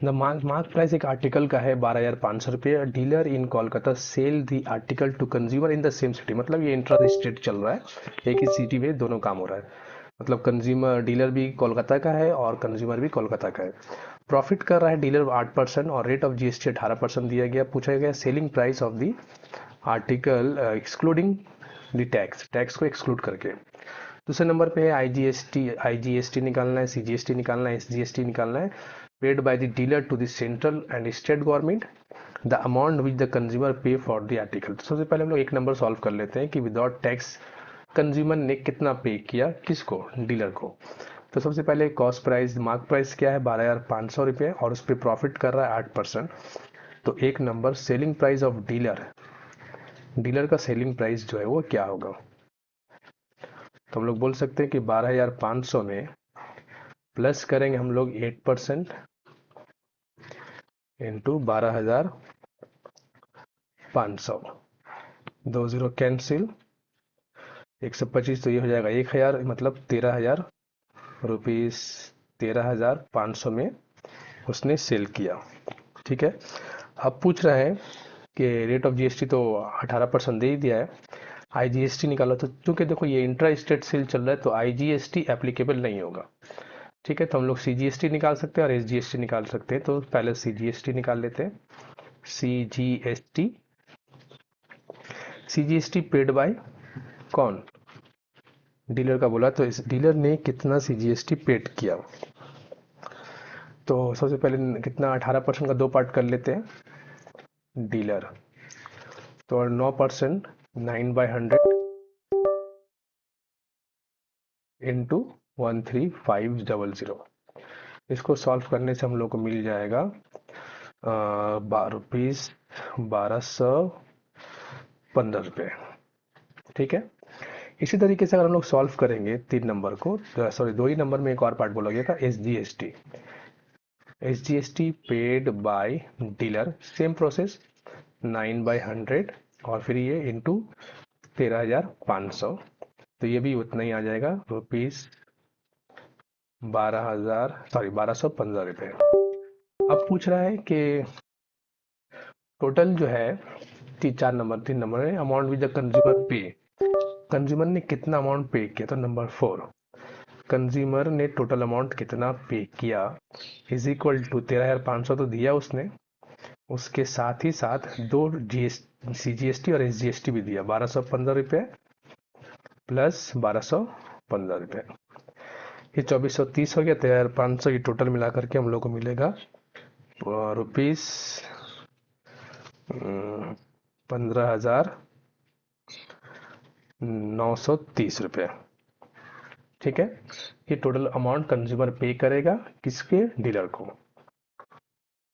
The mark price एक article का है 12,500 रुपये। Dealer in Kolkata sell the article to consumer in the same city, मतलब ये इंट्रा स्टेट चल रहा है, एक ही सिटी में दोनों काम हो रहा है। मतलब कंज्यूमर डीलर भी कोलकाता का है और कंज्यूमर भी कोलकाता का है। प्रॉफिट कर रहा है डीलर 8% और रेट ऑफ जीएसटी 18% दिया गया। पूछा गया selling price of the article excluding the tax, tax को एक्सक्लूड करके। दूसरे नंबर पे है आईजीएसटी निकालना है, सीजीएसटी निकालना है, एसजीएसटी निकालना है। Paid by the dealer to the central and state government, the amount which the consumer pay for the article. तो सबसे पहले हम लोग एक नंबर सॉल्व कर लेते हैं कि विदाउट टैक्स कंज्यूमर ने कितना पे किया, किसको, डीलर को। तो सबसे पहले कॉस्ट प्राइस, मार्क प्राइस क्या है 12,500 रुपये और उस पर प्रॉफिट कर रहा है 8%। तो एक number selling price of dealer, dealer का सेलिंग प्राइस जो है वो क्या होगा। तो हम लोग बोल सकते हैं कि 12,500 में प्लस करेंगे हम लोग 8% इंटू 12,500, 2 जीरो कैंसिल, 125, तो ये हो जाएगा 1,000, मतलब 13,000 रुपीज़, 13,500 में उसने सेल किया। ठीक है। अब पूछ रहे हैं कि रेट ऑफ जीएसटी तो 18% दे ही दिया है, आईजीएसटी निकालो। तो क्योंकि देखो ये इंट्रा स्टेट सेल चल रहा है तो आईजीएसटी एप्लीकेबल नहीं होगा। ठीक है, तो हम लोग सीजीएसटी निकाल सकते हैं और एसजीएसटी निकाल सकते हैं। तो पहले सीजीएसटी निकाल लेते हैं। सीजीएसटी, सीजीएसटी पेड बाय कौन, डीलर का बोला, तो इस डीलर ने कितना सीजीएसटी पेड किया। तो सबसे पहले कितना, 18% का दो पार्ट कर लेते हैं डीलर। तो 9%, 9/100 इंटू 13500। इसको सॉल्व करने से हम लोग को मिल जाएगा रुपीज़ 1,215 रुपये। ठीक है। इसी तरीके से अगर हम लोग सॉल्व करेंगे 3 नंबर को, सॉरी 2 ही नंबर में एक और पार्ट बोला गया था, SGST. SGST paid by dealer, same process, 9/100 और फिर ये इंटू 13,500। तो ये भी उतना ही आ जाएगा, रुपीज़ 1,215 रुपये। अब पूछ रहा है कि टोटल जो है 3 नंबर है, अमाउंट विद द कंज्यूमर पे, कंज्यूमर ने कितना अमाउंट पे किया। तो नंबर 4, कंज्यूमर ने टोटल अमाउंट कितना पे किया इज इक्वल टू 13,500 तो दिया उसने, उसके साथ ही साथ दो सीजीएसटी और एसजीएसटी भी दिया, 1,215 रुपये प्लस 1,215 रुपये। ये 2,430 हो गया, 13,500, ये टोटल मिला करके हम लोग को मिलेगा रुपीज़ 15,930 रुपये। ठीक है। ये टोटल अमाउंट कंज्यूमर पे करेगा किसके, डीलर को।